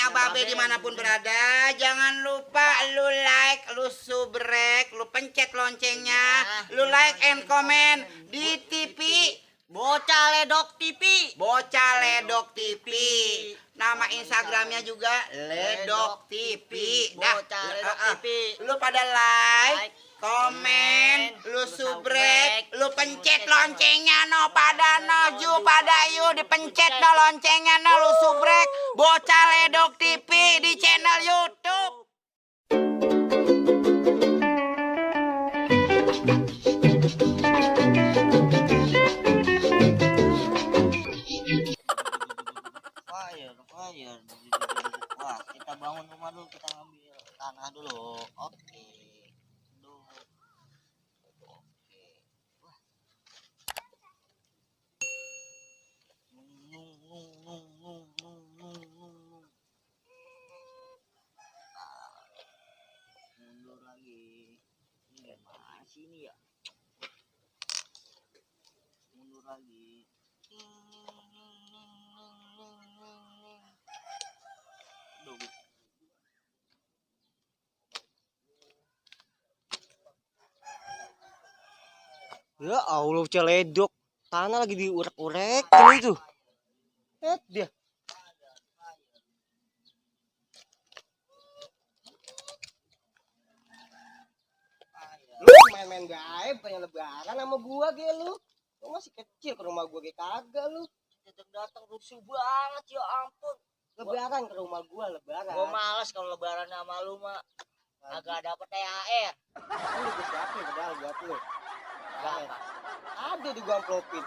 Pokoknya Babe dimanapun berada, jangan lupa lu like, lu subrek, lu pencet loncengnya, lu like and comment di TV Bocah Ledok TV. Bocah Ledok TV. Nama Instagramnya juga Ledok TV. Bocah Ledok TV. Lu pada like, komen, lu subrek, lu pencet loncengnya no pada no ju pada yu dipencet no loncengnya no lu subrek Bocah Ledok TV di channel YouTube. Fire. Wah, kita bangun rumah dulu, kita ngambil tanah dulu. Oke. Mundur lagi. Ini masih ini ya. Mundur lagi. Ya Allah, celedok. Tanah lagi diurek-urek ini tuh. Dia. Lu main-main gaib kayak lebaran sama gua ge lu. Lu masih kecil ke rumah gua ge kagak lu. Datang rusuh banget ya ampun. Lebaran ke rumah gua lebaran. Gua males kalau lebaran sama lu mah. Agak dapet THR. Lu gua siapin padahal buat lu. Ada di gua amplopin.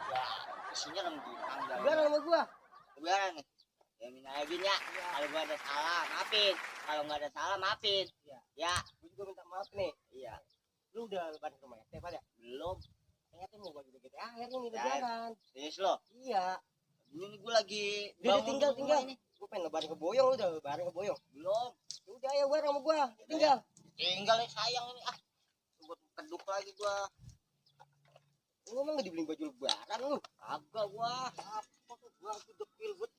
Ya, isinya rengginang. Lebaran sama gua. Lebaran nih. Ya minta izin ya. Kalau gua ada salah, maafin. Kalau nggak ada salah, maafin. Ya. Gua juga minta maaf nih. Iya. Lu udah lebaran ke rumah ya? Pada? Belum. Ternyata mau bagi-bagi THR nih lebaran. Serius lo? Iya. Dulu nih gua lagi Udah bangun tinggal. rumah ini. Gua pengen lebaran ke Boyong, lu udah lebaran ke Boyong. Belum. Udah ya gua sama gua. Tinggal. Tinggal nih sayang ini ah. Buat keduk lagi gua. Lu emang nggak dibeliin baju lebaran lu? Agak gua. Apa tuh gua depil buat.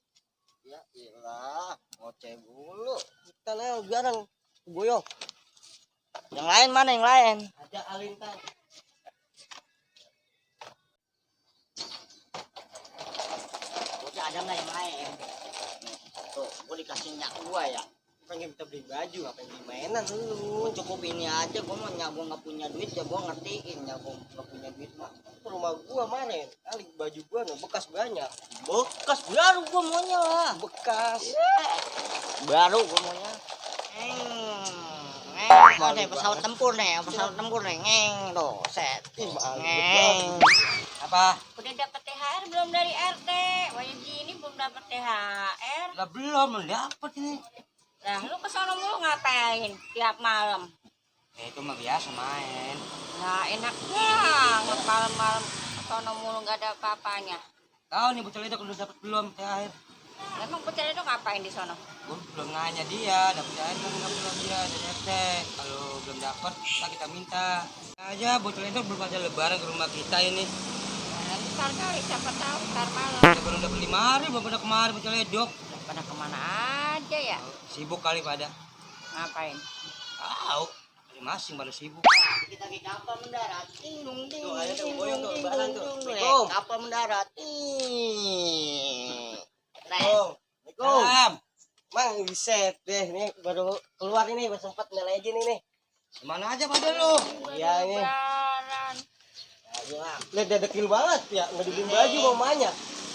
Ya iyalah, ngoceh dulu. Kita lah lebaran ke Boyong. Yang lain mana yang lain? Ada Alintan. Bocah ada nggak yang lain? Tuh, gua dikasih nyak gua ya. Pengen kita beli baju, apa yang beli mainan lu? Cukup ini aja, gua mau nyak gua nggak punya duit ya gua ngertiin nyak gua nggak punya duit mah. Ke rumah gua kemarin, kali baju gua nih bekas banyak. Bekas baru gua maunya lah. Bekas. Baru gua maunya. Nih pesawat tempur nih, ngeng tuh, set. Ngeng. Apa? Udah dapat THR belum dari RT? Wah gini belum dapat THR. Lah belum dapet ini. Nah, lu kesana mulu ngapain tiap malam? Itu mah biasa main. Nah, enaknya nggak malam-malam kesana mulu nggak ada apa-apanya. Tahu nih bocah itu udah dapet belum THR? Emang bocah itu ngapain di sono? Gua belum nanya dia, dapet THR kan belum dia dari RT. Kalau belum dapet, kita minta. Aja bocah itu belum ada lebaran ke rumah kita ini. Nah, ntar kali siapa tahu ntar malam. Ya baru dapet 5 hari, belum pada kemarin bocah ledok. Pada kemana aja ya? Sibuk kali pada. Ngapain? Tahu, masing pada sibuk. Kita ke kapal mendarat. Ting dung ting. Tuh, ada tuh, Boyong tuh, lebaran tuh. Assalamualaikum. Kapal mendarat. Assalamualaikum. Mang riset deh, nih baru keluar ini, baru sempat ngelejin ini. Mana aja pada lu? Iya ini. Lebaran. Lihat dia dekil banget ya, nggak dibeliin baju mamanya.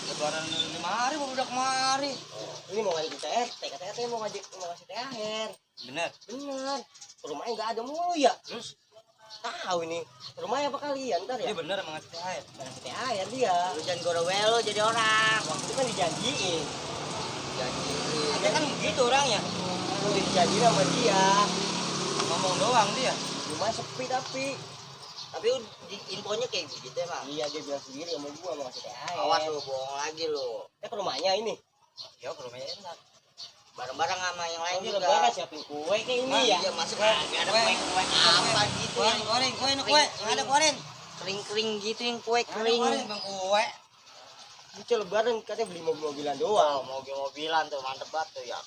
Lebaran 5 hari baru udah kemari. Ini mau ngajak kita RT, katanya mau ngasih THR. Bener. Bener. Rumahnya nggak ada mulu ya. Terus Tahu ini rumahnya apa kalian ntar ya? dia bener emang ngasih THR. Ngasih THR dia. Lu jangan gorowel lu jadi orang. Waktu itu kan dijanjiin. Jadi dia kan gitu orangnya. Udah dijanjiin sama dia. Ngomong doang dia. Rumahnya sepi tapi. Tapi di infonya kayak gitu emang. Iya dia bilang sendiri sama gua mau ngasih THR. Awas lu bohong lagi lu. Kita ke rumahnya ini. Ya ke rumahnya enak. Bareng-bareng sama yang lain Ini juga. lebaran siapin kue kayak ini ya. Iya masuk ada kue apa gitu yang Kue, ada kue. kering-kering gitu yang kue kering. Bang kue. Bocah lebaran katanya beli mobil-mobilan Oh, doang. mobil-mobilan tuh mantep banget tuh ya.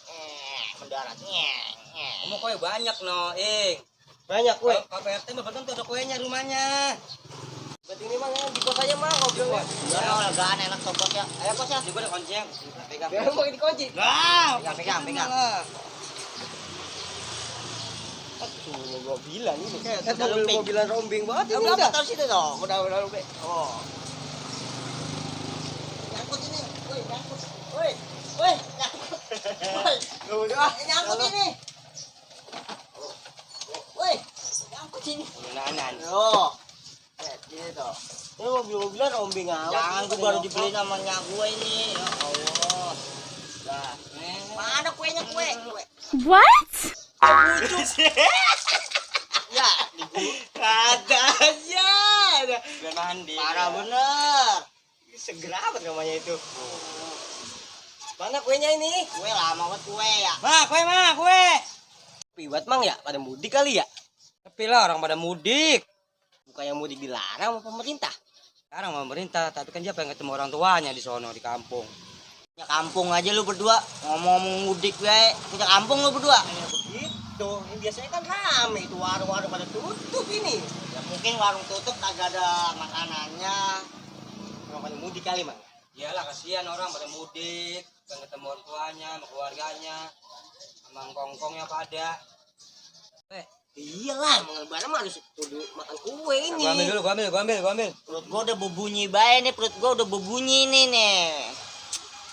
Mendarat. Kamu kue banyak no, Ing. Banyak kue. Kalau PRT mah belum tentu ada kuenya rumahnya. Buat ini mah di kos aja mah ngobrolnya. Ya, legaan enak sobat ya. Ayo bos ya. Juga ada kuncinya. Pegang. Biar mau dikunci. Lah, Pegang. Tuh mobilan ini kayak Udah lumping. mobilan rombeng banget Ya ini berapa udah. taruh situ dong? Udah lupa. Oh. Nyangkut ini. Woi, nyangkut. Woi. Woi, nyangkut. Woi. Udah, nyangkut ini. Woi, nyangkut sini. Nanan. Oh. Gini tuh. Ini mobil-mobilan rombeng amat. Jangan Ini gue pada baru nyangkut. dibeli namanya gue ini. Ya Allah. Dah. Mana kuenya kue? What? Ya, Ada aja. Ada. Biar mandi. parah bener. Segera amat namanya itu. Mana kuenya ini? Kue lama banget kue ya. Kue. Piwat mang ya, pada mudik kali ya? Tapi lah orang pada mudik. Bukannya mudik dilarang sama pemerintah. Sekarang pemerintah, tapi kan dia pengen ketemu orang tuanya di sono di kampung. Punya kampung aja lu berdua. Ngomong mudik gue. Punya kampung lu berdua. Ya begitu. Ini biasanya kan rame itu warung-warung pada tutup ini. Ya mungkin warung tutup kagak ada makanannya. Orang pada mudik kali mang. Iyalah kasihan orang pada mudik, pengen ketemu orang tuanya, sama keluarganya, sama kongkongnya pada. Iyalah, mau lebaran mah harus kudu makan kue ini. Gua ambil. Perut gue udah berbunyi bae nih. Perut gue udah berbunyi nih.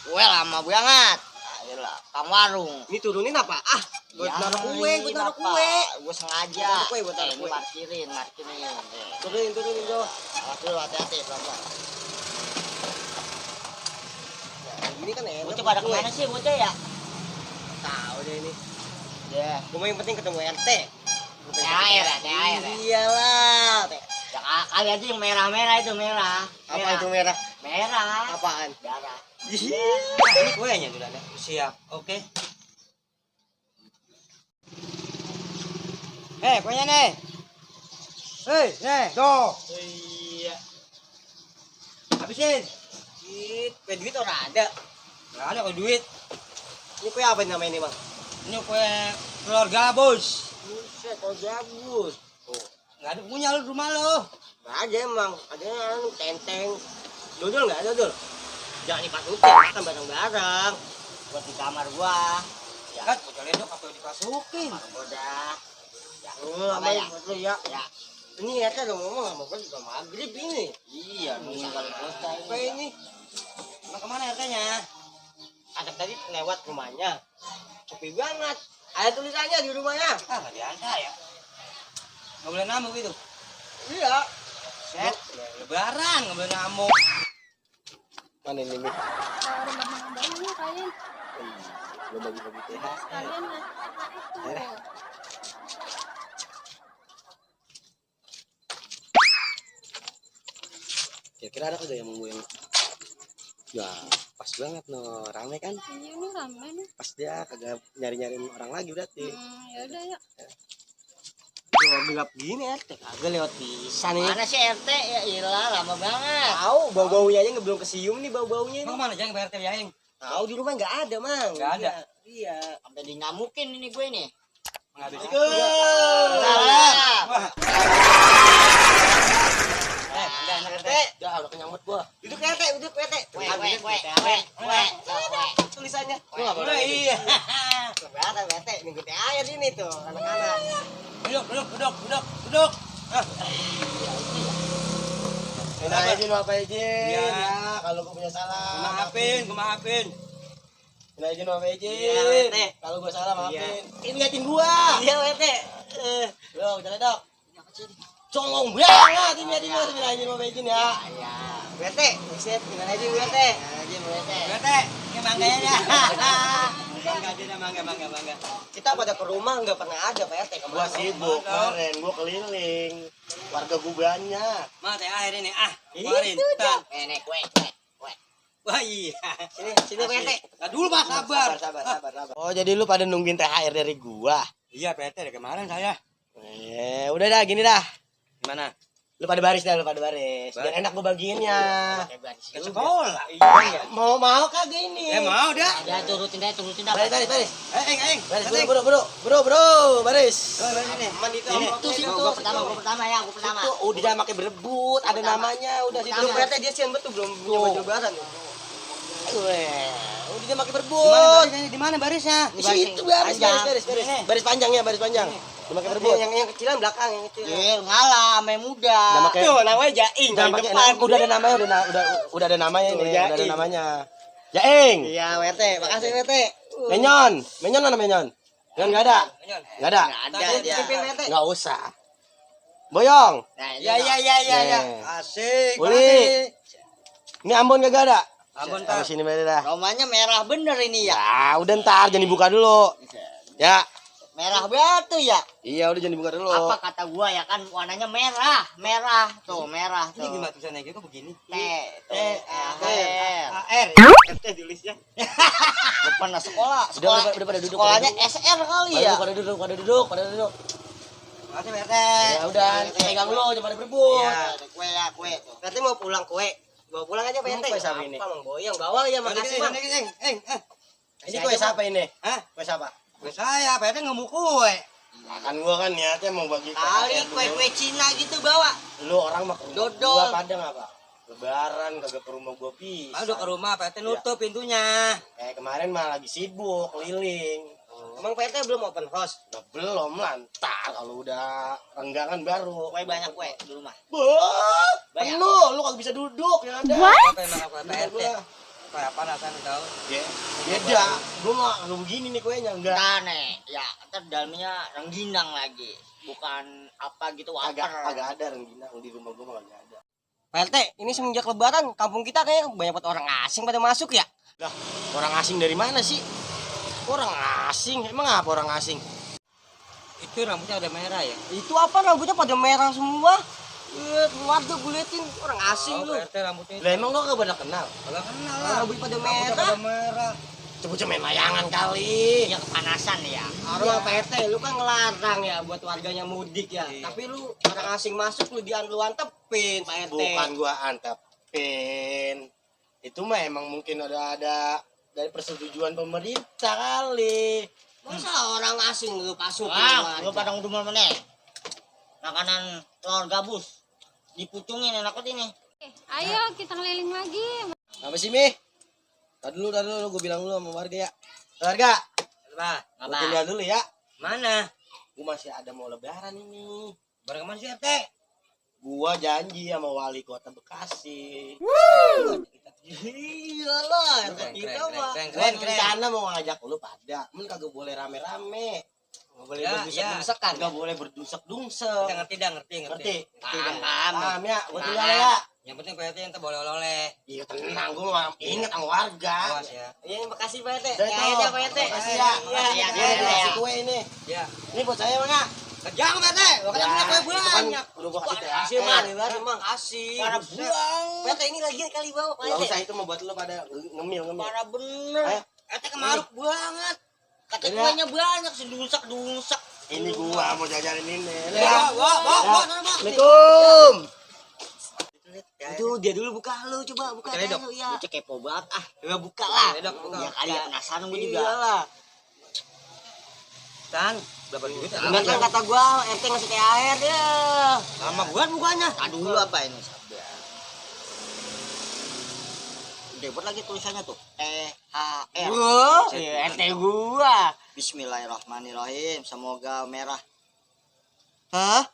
Kue lama banget. Ayolah, kamu warung. Ini turunin apa? Ah, buat Ya, naruh kue, buat ini naruh Bapak. kue. Gue sengaja. Buat naruh kue, buat naruh Ini kue. parkirin. Turunin tuh. Awas dulu, hati-hati pelan-pelan. Ya, ini kan enak. Bocah pada kue. kemana sih bocah ya? Tahu deh ini. Ya. Cuma yang penting ketemu RT. THR ya, THR ya. Iyalah. Ya kali aja yang merah-merah itu merah. Apa itu merah? Merah. Apaan? Darah. Ini kuenya sudah ada. Siap, oke. Kuenya nih. Nih, tuh. Iya. Habisin. Kue duit orang ada. Nggak ada kok duit. Ini kue apa namanya ini bang? Ini kue keluarga bos. Buset, kau bagus. Nggak ada punya lu di rumah lo. Nggak ada emang. Adanya tenteng. Dodol nggak? Dodol. Jangan dipasukin, makan bareng-bareng. Buat di kamar gua. Ya. Kan, bocah ledok apa yang dimasukin? Udah. Ya. Lama ya. ya. Ya. Ya. Ini RT udah ngomong sama gue juga maghrib ini. Iya, nih kalau selesai. Apa ini? Emang kemana RT-nya? Ada tadi lewat rumahnya. Sepi banget. Ada tulisannya di rumahnya. Ah, nggak diantar ya. Nggak boleh ngamuk gitu. Iya. Set, lebaran nggak boleh ngamuk. Mana ini? Mi? Rumah abangnya kalian. Lo bagi-bagi THR. Kalian itu. Kira-kira ada kagak yang mau yang ya pas banget no, rame kan? Iya ini ramai nih. Pas dia kagak nyari-nyariin orang lagi berarti. Ya udah yuk. Wah, gelap gini RT kagak lewat pisan nih. Mana sih RT? Ya ilah, lama banget. Tahu bau-baunya aja belum kesium nih bau-baunya Emang nih. kemana jangan PRT Yaing? Tahu di rumah nggak ada, Mang. Nggak ada? Iya. Sampai di ngamukin ini gue nih. Menghabis. Salam. Wah. Enggak enak RT, RT. ya udah kenyang banget gua. Duduk RT, duduk RT. Kue. Tulisannya. Kue. Gua nggak boleh. Iya. Keberatan RT, minggu air ini tuh anak-anak. Duduk. Ah, Minta izin apa izin? Iya. Ya, kalau gua punya salah. gua maafin. Minta izin apa izin? Iya, RT. Kalau gua salah Iya. maafin. Ini liatin gua. Iya RT. Lo, jalan dok. Colong banget ini liatin gua minta izin apa izin ya. Ya. RT, buset, minta izin gua RT. Izin RT. PRT, ini mangganya dah. Mangga aja dah, mangga. Kita pada ke rumah nggak pernah ada Pak RT. Gua sibuk kemarin, gua keliling. Warga gua banyak. Mah THR ini ah. Itu Keluarin. Tan. Nih kue. Wah iya. Sini Pak RT. Nah, dulu Pak sabar. Sabar. Oh, jadi lu pada nungguin THR dari gua. Iya PRT dari kemarin saya. Udah dah gini dah. Gimana? Lu pada baris dah, lu pada baris. Biar enak gua bagiinnya. Ke sekolah. Mau kagak ini? Mau dah. Ya turutin dah. Baris. Eng. Baris, bro, baris. Itu sih gua pertama ya. Itu udah jangan pakai berebut, ada namanya, udah situ. Lu berarti dia sian betul belum punya baju lebaran. Udah jangan pakai berebut. Di mana barisnya? Di situ baris. Baris panjang. Jangan pakai berebut. Yang kecilan belakang, yang kecil. Ngalah sama muda. Jangan pakai. Tuh namanya Jaing. Jangan dari pakai. depan. Udah ada namanya, udah ada namanya ini. Tuh, Udah ada Jaing. namanya. Jaing. Iya, WT. Makasih WT. Menyon mana menyon? Menyon nggak ada? Nggak ada. Ada dia. Nggak usah. Boyong. Ya. Asik. Uli. Ini Ambon kagak ada? Ambon Taruh tak. sini Mary dah. Romanya merah bener ini ya. Ya, udah ntar jangan dibuka dulu. Ya. Merah batu ya. Iya, udah jangan dibuka dulu. Apa kata gua ya kan warnanya merah tuh merah Ini tuh. gimana tulisannya gitu begini? R. RT tulisnya. Depan sekolah. Udah pada duduk. Sekolahnya SR kali ya. Pada duduk. Makasih RT. Ya udah, pegang lu jangan pada berebut. Kue tuh. Berarti mau pulang kue. Bawa pulang aja WT. Kue siapa ini? Mang Boyong bawa ya makasih Mang. Eng. Ini kue siapa ini? Hah? Kue siapa? Gue saya, Pak RT nggak mau kue. Makan gua kan niatnya mau bagi Kali kue Cina gitu bawa. Lu orang mah Dodol. gua Padang apa? Lebaran kagak ke rumah gua pisah. Udah ke rumah, Pak RT nutup pintunya. Kayak kemarin mah lagi sibuk keliling. Emang WT belum open house. Udah belum lantar kalau udah renggangan baru. Kue banyak kue di rumah. Banyak. Penuh, lu kagak bisa duduk yang ada. Apa yang makan kue Pak RT? Kue apa rasanya tahu? Beda. Gua mah lu begini nih kuenya enggak. Tane, ya ntar dalamnya rengginang lagi. Bukan apa gitu Agak wafer. ada rengginang di rumah gua mah enggak ada. Pak RT, ini semenjak lebaran kampung kita kayak banyak banget orang asing pada masuk ya. Lah, orang asing dari mana sih? Orang asing? Emang apa orang asing? Itu rambutnya ada merah ya? Itu apa rambutnya pada merah semua? Warga gue liatin orang asing lu. Pak RT rambutnya itu. Lah emang lo gak pada kenal? Kagak kenal lah. Rambut pada Rambutnya merah. pada merah. Coba main layangan kali. Ya kepanasan ya. Orang Pak RT, lu kan ngelarang ya buat warganya mudik ya. Iya. Tapi lu orang asing masuk lu antepin Pak RT. Bukan gua antepin. Itu mah emang mungkin ada dari persetujuan pemerintah kali. Masa orang asing lu masukin Wah, warga? lu pada ngudumel mana? Makanan telur gabus. Dipucungin enak banget ini. Ayo kita keliling lagi. Apa sih, Mi? Tadi dulu, gua bilang dulu sama warga ya. Warga, Apa? gua tinggal dulu ya. Mana? Gua masih ada mau lebaran ini. Barang kemana sih RT? Gua janji sama wali kota Bekasi. Iya lah, kita mah. Gua rencana mau ngajak lu pada. Men kagak boleh rame-rame. Gak boleh Ya, berdusak-dusakan. Gak boleh berdusak-dungsek. Kita ngerti dah, ngerti. Ngerti? Paham. Paham ya? Gua tinggal ya. Yang penting Pak RT yang boleh oleh. Iya tenang, gua mau inget sama warga. Awas ya. Iya, makasih Pak RT. Udah Ya itu. aja Pak RT. Makasih ya. Makasih ya, Ini Pak RT ya. kasih kue ini. Ya. Ini buat saya Bang ya. Jangan Pak RT. Makanya punya kue itu kan banyak. udah gua kasih Kasih THR. Mang, Mang, kasih. Parah buang. Pak RT ini lagi kali bawa Pak Gak RT. usah, itu mau buat lu pada ngemil. Parah bener. Ayo. RT kemaruk banget. Kata Udah. kuenya banyak sedungsak. Ini gua mau jajanin ini. Ya, bawa. Assalamualaikum. Itu dia dulu buka lu, coba buka Cek, dulu ya. Bocah kepo banget ah. Ya buka lah. Buka. Ya kali ya penasaran gue juga. Iyalah. Tan, berapa duit? Bener kan kata gua, RT ngasih THR ya. Lama buat bukanya. Tak dulu apa ini sabar. Debut lagi tulisannya tuh. THR. Gua, RT gua. Bismillahirrahmanirrahim. Semoga merah. Hah?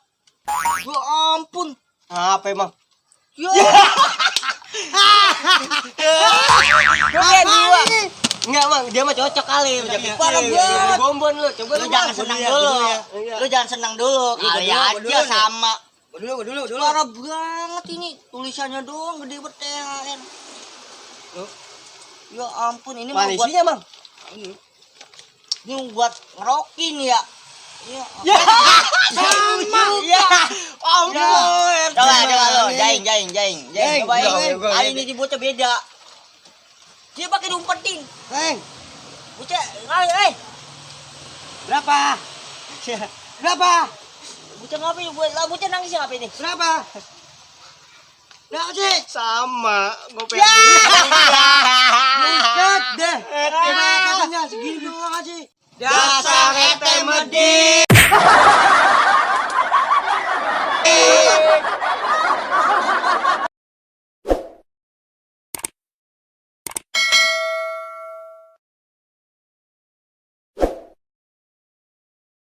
Ya ampun. Apa emang? Ya. Kayak gua. Enggak, Mang, dia mah cocok kali. Parah banget. Bombon lu, coba Lu jangan senang dulu. Lu jangan senang dulu. Kali gua dulu aja nih. sama. Gua dulu. Parah banget ini. Tulisannya doang gede banget THR. Ya ampun ini mau buat Isinya, Mang? ini buat ngerokin ya. Ya. Sama. Ya. Ampun. Coba lo, jaing. Coba gua kali ini dibuatnya beda. Dia pakai diumpetin. Bocah, Berapa? Berapa? bocah ngapain buat? Lah bocah nangis ngapain ini? Berapa? Dah sih. Sama, gue pengen Buset deh. Katanya segini doang aja. dasar ete medit.